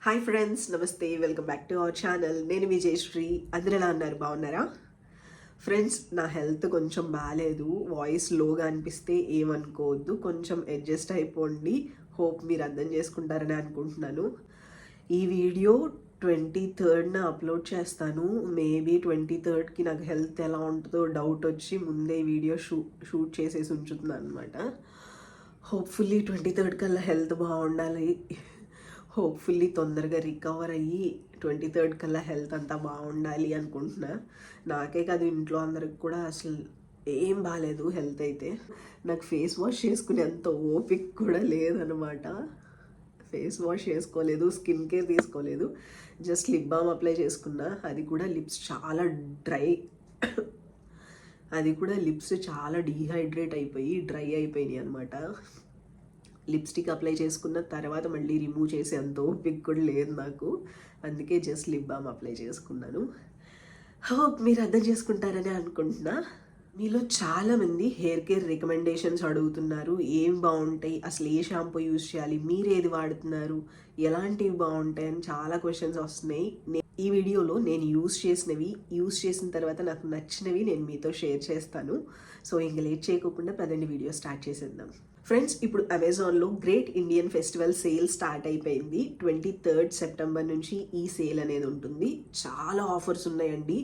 Hi friends, నమస్తే. Welcome back to our channel. నేను విజయశ్రీ. అందరూ ఎలా ఉన్నారు? బాగున్నారా ఫ్రెండ్స్? నా హెల్త్ కొంచెం బాగాలేదు. వాయిస్ లోగా అనిపిస్తే ఏమనుకోవద్దు, కొంచెం అడ్జస్ట్ అయిపోండి. హోప్ మీరు అర్థం చేసుకుంటారని అనుకుంటున్నాను. ఈ వీడియో 23rd అప్లోడ్ చేస్తాను. మేబీ 23rdకి నాకు హెల్త్ ఎలా ఉంటుందో డౌట్ వచ్చి ముందే వీడియో షూట్ చేసేసి ఉంచుతున్నాను అనమాట. హోప్ఫుల్లీ 23rd కల్లా హెల్త్ బాగుండాలి. హోప్ఫుల్లీ తొందరగా రికవర్ అయ్యి 23rd కల్లా హెల్త్ అంతా బాగుండాలి అనుకుంటున్నా. నాకే కాదు, ఇంట్లో అందరికి కూడా అసలు ఏం బాగాలేదు హెల్త్ అయితే. నాకు ఫేస్ వాష్ చేసుకునే అంత ఓపిక కూడా లేదనమాట. ఫేస్ వాష్ చేసుకోలేదు, స్కిన్ కేర్ తీసుకోలేదు, జస్ట్ లిప్ బామ్ అప్లై చేసుకున్నా. అది కూడా లిప్స్ చాలా డీహైడ్రేట్ అయిపోయి డ్రై అయిపోయినాయి అనమాట. లిప్స్టిక్ అప్లై చేసుకున్న తర్వాత మళ్ళీ రిమూవ్ చేసే అంత ఓపిక కూడా లేదు నాకు. అందుకే జస్ట్ లిప్ బామ్ అప్లై చేసుకున్నాను. హోప్ మీరు అర్థం చేసుకుంటారని అనుకుంటున్నా. మీలో చాలామంది హెయిర్ కేర్ రికమెండేషన్స్ అడుగుతున్నారు. ఏం బాగుంటాయి, అసలు ఏ షాంపూ యూజ్ చేయాలి, మీరు ఏది వాడుతున్నారు, ఎలాంటివి బాగుంటాయి అని చాలా క్వశ్చన్స్ వస్తున్నాయి. ఈ వీడియోలో నేను యూజ్ చేసిన తర్వాత నాకు నచ్చినవి నేను మీతో షేర్ చేస్తాను. సో ఇంక లేట్ చేయకుండా పదండి వీడియో స్టార్ట్ చేసేద్దాం. ఫ్రెండ్స్, ఇప్పుడు అమెజాన్లో great Indian festival sale start అయిపోయింది. 23rd సెప్టెంబర్ నుంచి ఈ సేల్ అనేది ఉంటుంది. చాలా ఆఫర్స్ ఉన్నాయండి,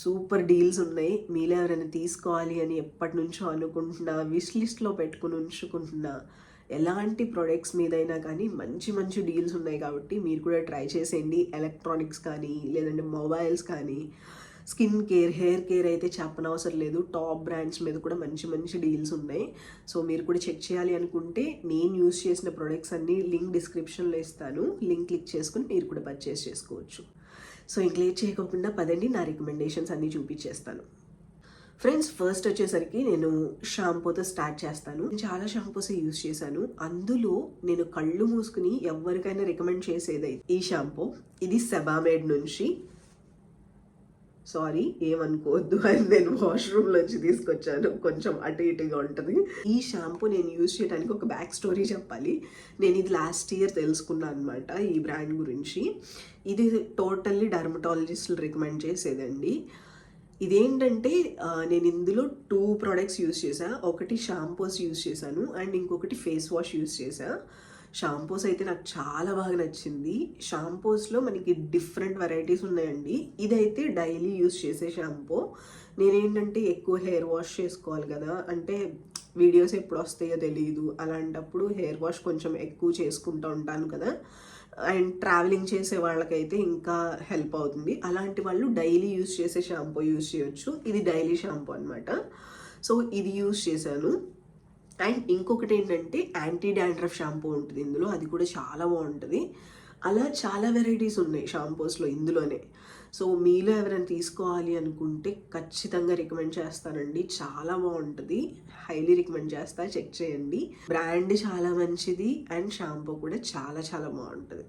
సూపర్ డీల్స్ ఉన్నాయి. మీలో ఎవరైనా తీసుకోవాలి అని ఎప్పటి నుంచో అనుకుంటున్నా, విష్ లిస్ట్లో పెట్టుకుని ఉంచుకుంటున్నా, ఎలాంటి ప్రొడక్ట్స్ మీదైనా కానీ మంచి మంచి డీల్స్ ఉన్నాయి. కాబట్టి మీరు కూడా ట్రై చేసేయండి. ఎలక్ట్రానిక్స్ కానీ, లేదంటే మొబైల్స్ కానీ, స్కిన్ కేర్, హెయిర్ కేర్ అయితే చెప్పనవసరం లేదు. టాప్ బ్రాండ్స్ మీద కూడా మంచి మంచి డీల్స్ ఉన్నాయి. సో మీరు కూడా చెక్ చేయాలి అనుకుంటే నేను యూజ్ చేసిన ప్రొడక్ట్స్ అన్నీ లింక్ డిస్క్రిప్షన్లో ఇస్తాను. లింక్ క్లిక్ చేసుకుని మీరు కూడా పర్చేస్ చేసుకోవచ్చు. సో ఇంక లేట్ చేయకుండా పదండి నా రికమెండేషన్స్ అన్నీ చూపించేస్తాను. ఫ్రెండ్స్, ఫస్ట్ వచ్చేసరికి నేను షాంపూతో స్టార్ట్ చేస్తాను. నేను చాలా షాంపూస్ యూజ్ చేశాను. అందులో నేను కళ్ళు మూసుకుని ఎవరికైనా రికమెండ్ చేసేది ఈ షాంపూ. ఇది సెబామేడ్ నుంచి. సారీ, ఏమనుకోవద్దు, అని నేను వాష్రూమ్లోంచి తీసుకొచ్చాను, కొంచెం అటు ఇటుగా ఉంటుంది. ఈ షాంపూ నేను యూజ్ చేయడానికి ఒక బ్యాక్ స్టోరీ చెప్పాలి. నేను ఇది లాస్ట్ ఇయర్ తెలుసుకున్నాను అనమాట ఈ బ్రాండ్ గురించి. ఇది టోటల్లీ డర్మటాలజిస్టులు రికమెండ్ చేసేదండి. ఇదేంటంటే నేను ఇందులో 2 ప్రోడక్ట్స్ యూజ్ చేశాను. ఒకటి షాంపూస్ యూజ్ చేశాను అండ్ ఇంకొకటి ఫేస్ వాష్ యూజ్ చేశాను. షాంపూస్ అయితే నాకు చాలా బాగా నచ్చింది. షాంపూస్లో మనకి డిఫరెంట్ వెరైటీస్ ఉన్నాయండి. ఇదైతే డైలీ యూజ్ చేసే షాంపూ. నేనేంటంటే ఎక్కువ హెయిర్ వాష్ చేసుకోవాలి కదా, అంటే వీడియోస్ ఎప్పుడు వస్తాయో తెలియదు, అలాంటప్పుడు హెయిర్ వాష్ కొంచెం ఎక్కువ చేసుకుంటూ ఉంటాను కదా. అండ్ ట్రావెలింగ్ చేసే వాళ్ళకైతే ఇంకా హెల్ప్ అవుతుంది. అలాంటి వాళ్ళు డైలీ యూజ్ చేసే షాంపూ యూజ్ చేయొచ్చు. ఇది డైలీ షాంపూ అనమాట. సో ఇది యూజ్ చేశాను. అండ్ ఇంకొకటి ఏంటంటే యాంటీ డాండ్రఫ్ షాంపూ ఉంటుంది ఇందులో, అది కూడా చాలా బాగుంటుంది. అలా చాలా వెరైటీస్ ఉన్నాయి షాంపూస్లో ఇందులోనే. సో మీలో ఎవరైనా తీసుకోవాలి అనుకుంటే ఖచ్చితంగా రికమెండ్ చేస్తానండి. చాలా బాగుంటుంది, హైలీ రికమెండ్ చేస్తా. చెక్ చేయండి. బ్రాండ్ చాలా మంచిది అండ్ షాంపూ కూడా చాలా చాలా బాగుంటుంది.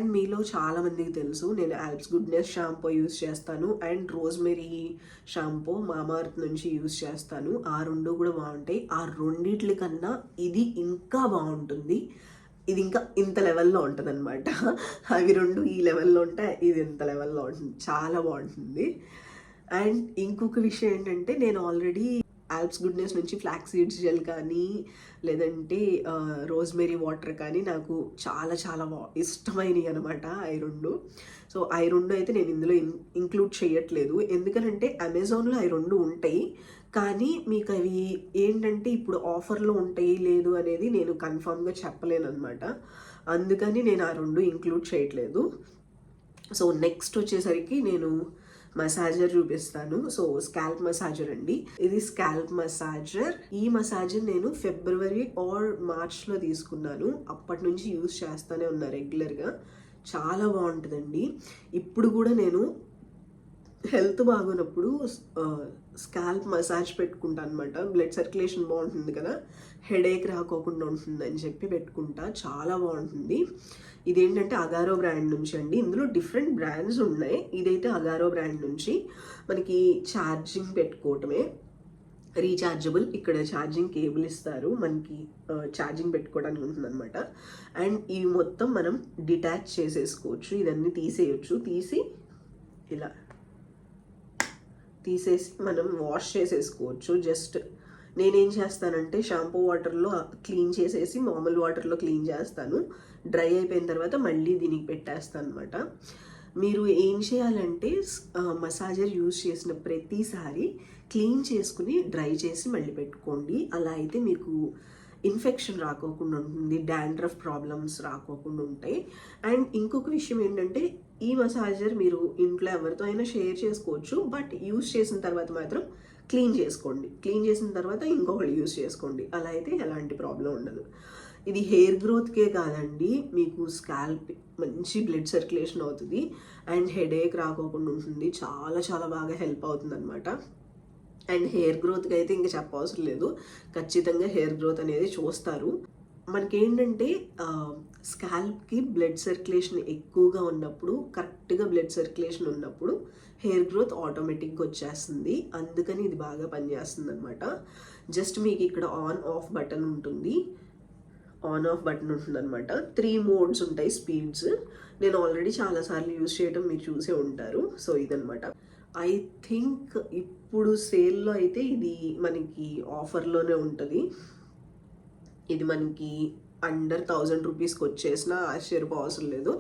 అండ్ మీలో చాలామందికి తెలుసు నేను ఆల్ప్స్ గుడ్నెస్ షాంపూ యూజ్ చేస్తాను అండ్ రోజ్మెరీ షాంపూ మామార్త్ నుంచి యూజ్ చేస్తాను. ఆ రెండు కూడా బాగుంటాయి. ఆ రెండిట్ల కన్నా ఇది ఇంకా బాగుంటుంది. ఇది ఇంకా ఇంత లెవెల్లో ఉంటుంది అనమాట. అవి రెండు ఈ లెవెల్లో ఉంటాయి, ఇది ఇంత లెవెల్లో ఉంటుంది, చాలా బాగుంటుంది. అండ్ ఇంకొక విషయం ఏంటంటే నేను ఆల్రెడీ ఆల్ప్స్ గుడ్నెస్ నుంచి ఫ్లాక్స్ సీడ్స్ జెల్ కానీ, లేదంటే రోజ్మెరీ వాటర్ కానీ నాకు చాలా చాలా ఇష్టమైనవి అనమాట అవి రెండు. సో అవి రెండు అయితే నేను ఇందులో ఇంక్లూడ్ చేయట్లేదు, ఎందుకంటే అమెజాన్లో అవి రెండు ఉంటాయి. కానీ మీకు అవి ఏంటంటే ఇప్పుడు ఆఫర్లో ఉంటాయి లేదు అనేది నేను కన్ఫామ్గా చెప్పలేను అనమాట. అందుకని నేను ఆ రెండు ఇంక్లూడ్ చేయట్లేదు. సో నెక్స్ట్ వచ్చేసరికి నేను మసాజర్ చూపిస్తాను. సో స్కాల్ప్ మసాజర్ అండి, ఇది స్కాల్ప్ మసాజర్. ఈ మసాజర్ నేను ఫిబ్రవరి ఆర్ మార్చ్లో తీసుకున్నాను. అప్పటి నుంచి యూజ్ చేస్తూనే ఉన్నా రెగ్యులర్గా. చాలా బాగుంటుందండి. ఇప్పుడు కూడా నేను హెల్త్ బాగున్నప్పుడు స్కాల్ప్ మసాజ్ పెట్టుకుంటా అనమాట. బ్లడ్ సర్క్యులేషన్ బాగుంటుంది కదా, హెడేక్ రాకోకుండా ఉంటుంది అని చెప్పి పెట్టుకుంటా. చాలా బాగుంటుంది. ఇదేంటంటే అగారో బ్రాండ్ నుంచి అండి. ఇందులో డిఫరెంట్ బ్రాండ్స్ ఉన్నాయి. ఇదైతే అగారో బ్రాండ్ నుంచి. మనకి ఛార్జింగ్ పెట్టుకోవటమే. రీఛార్జబుల్, ఇక్కడ ఛార్జింగ్ కేబుల్ ఇస్తారు మనకి, ఛార్జింగ్ పెట్టుకోవడానికి ఉంటుందన్నమాట. అండ్ ఇవి మొత్తం మనం డిటాచ్ చేసేసుకోవచ్చు, ఇదన్నీ తీసేయచ్చు. ఇలా తీసేసి మనం వాష్ చేసేసుకోవచ్చు. జస్ట్ నేనేం చేస్తానంటే షాంపూ వాటర్లో క్లీన్ చేసేసి మామూలు వాటర్లో క్లీన్ చేస్తాను. డ్రై అయిపోయిన తర్వాత మళ్ళీ దీనికి పెట్టేస్తాను అనమాట. మీరు ఏం చేయాలంటే మసాజర్ యూజ్ చేసిన ప్రతిసారి క్లీన్ చేసుకుని డ్రై చేసి మళ్ళీ పెట్టుకోండి. అలా అయితే మీకు ఇన్ఫెక్షన్ రాకోకుండా ఉంటుంది, డాండ్రఫ్ ప్రాబ్లమ్స్ రాకోకుండా ఉంటాయి. అండ్ ఇంకొక విషయం ఏంటంటే ఈ మసాజర్ మీరు ఇంట్లో ఎవరితో అయినా షేర్ చేసుకోవచ్చు, బట్ యూజ్ చేసిన తర్వాత మాత్రం క్లీన్ చేసుకోండి. క్లీన్ చేసిన తర్వాత ఇంకొకటి యూజ్ చేసుకోండి, అలా అయితే ఎలాంటి ప్రాబ్లం ఉండదు. ఇది హెయిర్ గ్రోత్కే కాదండి, మీకు స్కాల్ప్ మంచి బ్లడ్ సర్క్యులేషన్ అవుతుంది అండ్ హెడేక్ రాకోకుండా ఉంటుంది. చాలా చాలా బాగా హెల్ప్ అవుతుంది అనమాట. అండ్ హెయిర్ గ్రోత్కి అయితే ఇంకా చెప్పవసరం లేదు, ఖచ్చితంగా హెయిర్ గ్రోత్ అనేది చూస్తారు. మనకేంటంటే స్కాల్ప్కి బ్లడ్ సర్క్యులేషన్ ఎక్కువగా ఉన్నప్పుడు, కరెక్ట్గా బ్లడ్ సర్క్యులేషన్ ఉన్నప్పుడు హెయిర్ గ్రోత్ ఆటోమేటిక్గా వచ్చేస్తుంది. అందుకని ఇది బాగా పనిచేస్తుంది అనమాట. జస్ట్ మీకు ఇక్కడ ఆన్ ఆఫ్ బటన్ ఉంటుంది, ఆన్ ఆఫ్ బటన్ ఉంటుంది అనమాట. 3 మోడ్స్ ఉంటాయి, స్పీడ్స్. నేను ఆల్రెడీ చాలాసార్లు యూజ్ చేయడం మీరు చూసే ఉంటారు. సో ఇదనమాట. ఐ థింక్ ఇప్పుడు సేల్లో అయితే ఇది మనకి ఆఫర్లోనే ఉంటుంది. ఇది మనకి అండర్ 1000 రూపీస్కి వచ్చేసినా ఆశ్చర్యపోవసరం లేదు.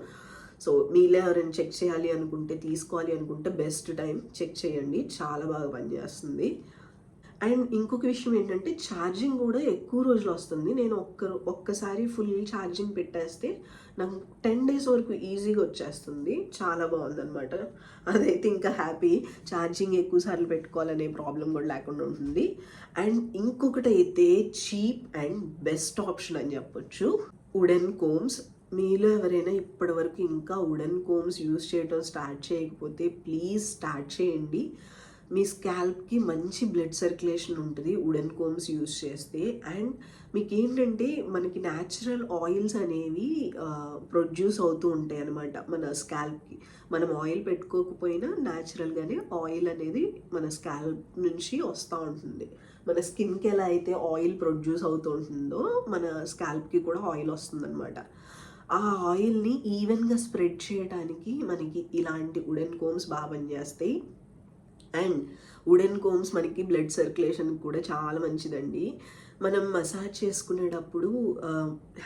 సో మీలో ఎవరైనా చెక్ చేయాలి అనుకుంటే, తీసుకోవాలి అనుకుంటే బెస్ట్ టైం చెక్ చేయండి, చాలా బాగా పనిచేస్తుంది. అండ్ ఇంకొక విషయం ఏంటంటే ఛార్జింగ్ కూడా ఎక్కువ రోజులు వస్తుంది. నేను ఒక్కసారి ఫుల్ ఛార్జింగ్ పెట్టేస్తే నాకు 10 days వరకు ఈజీగా వచ్చేస్తుంది. చాలా బాగుందన్నమాట. అదైతే ఇంకా హ్యాపీ, ఛార్జింగ్ ఎక్కువ సార్లు పెట్టుకోవాలనే ప్రాబ్లం కూడా లేకుండా ఉంటుంది. అండ్ ఇంకొకటి అయితే చీప్ అండ్ బెస్ట్ ఆప్షన్ అని చెప్పొచ్చు, వుడెన్ కోమ్స్. మీలో ఎవరైనా ఇప్పటి వరకు ఇంకా వుడెన్ కోమ్స్ యూజ్ చేయడం స్టార్ట్ చేయకపోతే ప్లీజ్ స్టార్ట్ చేయండి. మీ స్కాల్ప్కి మంచి బ్లడ్ సర్క్యులేషన్ ఉంటుంది వుడెన్ కోమ్స్ యూజ్ చేస్తే. అండ్ మీకు ఏంటంటే మనకి న్యాచురల్ ఆయిల్స్ అనేవి ప్రొడ్యూస్ అవుతూ ఉంటాయి అన్నమాట మన స్కాల్ప్కి. మనం ఆయిల్ పెట్టుకోకపోయినా న్యాచురల్గానే ఆయిల్ అనేది మన స్కాల్ప్ నుంచి వస్తూ ఉంటుంది. మన స్కిన్కి ఎలా అయితే ఆయిల్ ప్రొడ్యూస్ అవుతూ ఉంటుందో మన స్కాల్ప్కి కూడా ఆయిల్ వస్తుందన్నమాట. ఆ ఆయిల్ని ఈవెన్గా స్ప్రెడ్ చేయడానికి మనకి ఇలాంటి వుడెన్ కోమ్స్ బాగా పనిచేస్తాయి. అండ్ వుడెన్ కోమ్స్ మనకి బ్లడ్ సర్క్యులేషన్ కూడా చాలా మంచిదండి. మనం మసాజ్ చేసుకునేటప్పుడు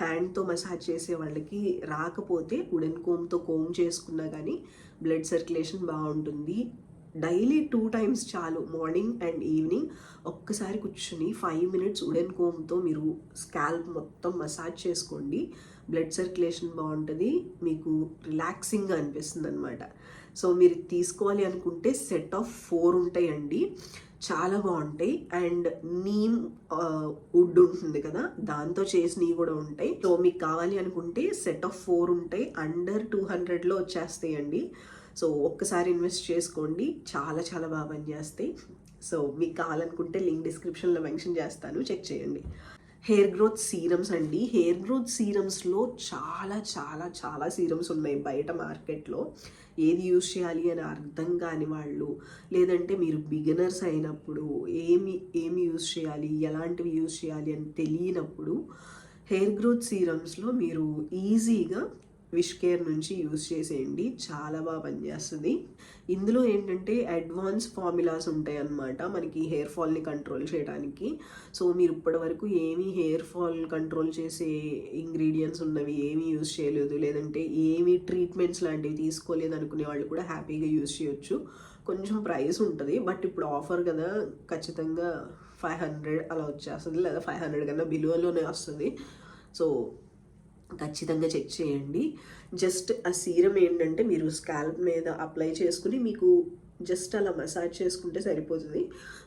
హ్యాండ్తో మసాజ్ చేసే వాళ్ళకి రాకపోతే వుడెన్ కోమ్తో కోమ్ చేసుకున్నా కానీ బ్లడ్ సర్క్యులేషన్ బాగుంటుంది. డైలీ 2 times చాలు, మార్నింగ్ అండ్ ఈవినింగ్. ఒక్కసారి కూర్చుని 5 minutes వుడెన్ కోమ్తో మీరు స్కాల్ప్ మొత్తం మసాజ్ చేసుకోండి. బ్లడ్ సర్క్యులేషన్ బాగుంటుంది, మీకు రిలాక్సింగ్గా అనిపిస్తుంది అనమాట. సో మీరు తీసుకోవాలి అనుకుంటే సెట్ ఆఫ్ 4 ఉంటాయండి, చాలా బాగుంటాయి. అండ్ నీమ్ వుడ్ ఉంటుంది కదా, దాంతో చేసినవి కూడా ఉంటాయి. సో మీకు కావాలి అనుకుంటే సెట్ ఆఫ్ 4 ఉంటాయి, అండర్ 200లో వచ్చేస్తాయండి. సో ఒక్కసారి ఇన్వెస్ట్ చేసుకోండి, చాలా చాలా బాగా పనిచేస్తాయి. సో మీకు కావాలనుకుంటే లింక్ డిస్క్రిప్షన్లో మెన్షన్ చేస్తాను, చెక్ చేయండి. హెయిర్ గ్రోత్ సీరమ్స్ అండి. హెయిర్ గ్రోత్ సీరమ్స్లో చాలా చాలా చాలా సీరమ్స్ ఉన్నాయి బయట మార్కెట్లో. ఏది యూజ్ చేయాలి అని అర్థం కాని వాళ్ళు, లేదంటే మీరు బిగినర్స్ అయినప్పుడు ఏమి యూజ్ చేయాలి, ఎలాంటివి యూజ్ చేయాలి అని తెలియనప్పుడు హెయిర్ గ్రోత్ సీరమ్స్లో మీరు ఈజీగా విష్ కేర్ నుంచి యూజ్ చేసేయండి, చాలా బాగా పనిచేస్తుంది. ఇందులో ఏంటంటే అడ్వాన్స్ ఫార్ములాస్ ఉంటాయి అన్నమాట మనకి హెయిర్ ఫాల్ని కంట్రోల్ చేయడానికి. సో మీరు ఇప్పటి వరకు ఏమీ హెయిర్ ఫాల్ కంట్రోల్ చేసే ఇంగ్రీడియంట్స్ ఉన్నవి ఏమీ యూజ్ చేయలేదు, లేదంటే ఏమీ ట్రీట్మెంట్స్ లాంటివి తీసుకోలేదు అనుకునే వాళ్ళు కూడా హ్యాపీగా యూజ్ చేయొచ్చు. కొంచెం ప్రైస్ ఉంటుంది, బట్ ఇప్పుడు ఆఫర్ కదా, ఖచ్చితంగా 500 అలా వచ్చేస్తుంది, లేదా 500 కన్నా బిలోలోనే వస్తుంది. సో ఖచ్చితంగా చెక్ చేయండి. జస్ట్ ఆ సీరం ఏంటంటే మీరు స్కాల్ప్ మీద అప్లై చేసుకుని మీకు జస్ట్ అలా మసాజ్ చేసుకుంటే సరిపోతుంది.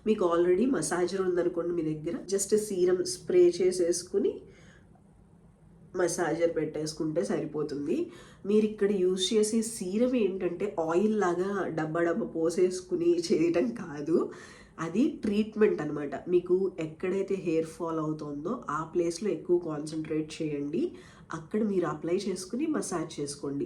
మీకు ఆల్రెడీ మసాజర్ ఉందనుకోండి మీ దగ్గర, జస్ట్ సీరం స్ప్రే చేసేసుకుని మసాజర్ పెట్టేసుకుంటే సరిపోతుంది. మీరు ఇక్కడ యూజ్ చేసే సీరం ఏంటంటే ఆయిల్ లాగా డబ్బా పోసేసుకుని చేయటం కాదు, అది ట్రీట్మెంట్ అనమాట. మీకు ఎక్కడైతే హెయిర్ ఫాల్ అవుతుందో ఆ ప్లేస్లో ఎక్కువ కాన్సన్ట్రేట్ చేయండి, అక్కడ మీరు అప్లై చేసుకుని మసాజ్ చేసుకోండి.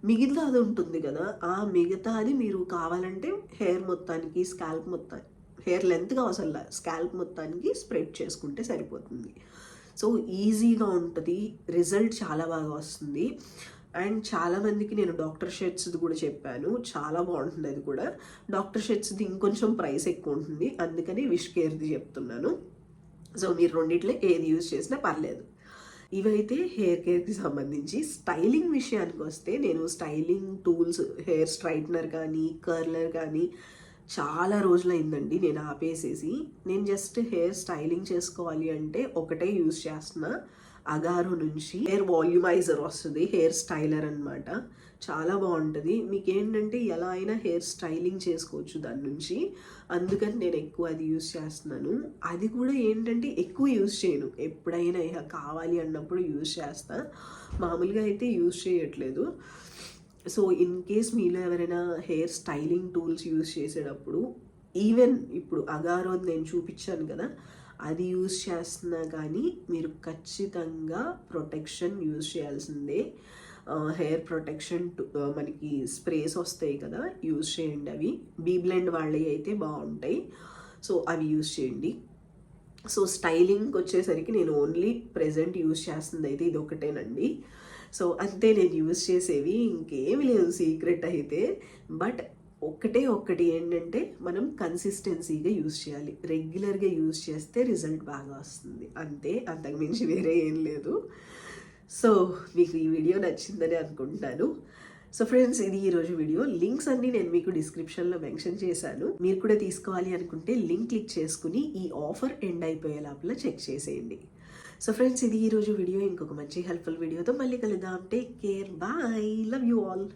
మిగతా అది ఉంటుంది కదా, ఆ మిగతా అది మీరు కావాలంటే హెయిర్ మొత్తానికి, స్కాల్ప్ మొత్తానికి, హెయిర్ లెంత్గా అవసరం స్కాల్ప్ మొత్తానికి స్ప్రెడ్ చేసుకుంటే సరిపోతుంది. సో ఈజీగా ఉంటుంది, రిజల్ట్ చాలా బాగా వస్తుంది. అండ్ చాలామందికి నేను డాక్టర్ షెట్స్ది కూడా చెప్పాను, చాలా బాగుంటుంది అది కూడా. డాక్టర్ షెట్స్ది ఇంకొంచెం ప్రైస్ ఎక్కువ ఉంటుంది, అందుకని విష్ కేర్ది చెప్తున్నాను. సో మీరు రెండిట్లో ఏది యూజ్ చేసినా పర్లేదు. ఇవైతే హెయిర్ కేర్కి సంబంధించి. స్టైలింగ్ విషయానికి వస్తే నేను స్టైలింగ్ టూల్స్, హెయిర్ స్ట్రైట్నర్ కానీ కర్లర్ కానీ చాలా రోజులైందండి నేను ఆపేసేసి. నేను జస్ట్ హెయిర్ స్టైలింగ్ చేసుకోవాలి అంటే ఒకటే యూజ్ చేస్తున్నా, అగారో నుంచి హెయిర్ వాల్యూమైజర్ వస్తుంది, హెయిర్ స్టైలర్ అనమాట. చాలా బాగుంటుంది. మీకు ఏంటంటే ఎలా అయినా హెయిర్ స్టైలింగ్ చేసుకోవచ్చు దాని నుంచి, అందుకని నేను ఎక్కువ అది యూజ్ చేస్తున్నాను. అది కూడా ఏంటంటే ఎక్కువ యూజ్ చేయను, ఎప్పుడైనా ఇక కావాలి అన్నప్పుడు యూజ్ చేస్తా, మామూలుగా అయితే యూజ్ చేయట్లేదు. సో ఇన్ కేస్ మీలో ఎవరైనా హెయిర్ స్టైలింగ్ టూల్స్ యూజ్ చేసేటప్పుడు, ఈవెన్ ఇప్పుడు అగారోది నేను చూపించాను కదా, అది యూజ్ చేస్తున్నా కానీ మీరు ఖచ్చితంగా ప్రొటెక్షన్ యూజ్ చేయాల్సిందే. హెయిర్ ప్రొటెక్షన్ మనకి స్ప్రేస్ వస్తాయి కదా, యూజ్ చేయండి. అవి బీ-బ్లెండ్ వాళ్ళవి అయితే బాగుంటాయి, సో అవి యూజ్ చేయండి. సో స్టైలింగ్కి వచ్చేసరికి నేను ఓన్లీ ప్రెజెంట్ యూజ్ చేస్తుంది అయితే ఇది ఒకటేనండి. సో అంతే నేను యూజ్ చేసేవి, ఇంకేమి లేదు సీక్రెట్ అయితే. బట్ ఒక్కటి ఏంటంటే మనం కన్సిస్టెన్సీగా యూజ్ చేయాలి, రెగ్యులర్గా యూజ్ చేస్తే రిజల్ట్ బాగా వస్తుంది, అంతే, అంతకుమించి వేరే ఏం లేదు. సో మీకు ఈ వీడియో నచ్చిందని అనుకుంటున్నాను. సో ఫ్రెండ్స్, ఇది ఈరోజు వీడియో. లింక్స్ అన్నీ నేను మీకు డిస్క్రిప్షన్లో మెన్షన్ చేశాను, మీరు కూడా తీసుకోవాలి అనుకుంటే లింక్ క్లిక్ చేసుకుని ఈ ఆఫర్ ఎండ్ అయిపోయే లోపల చెక్ చేసేయండి. సో ఫ్రెండ్స్, ఇది ఈరోజు వీడియో. ఇంకొక మంచి హెల్ప్ఫుల్ వీడియోతో మళ్ళీ కలుద్దాం. Take care, bye, love you all.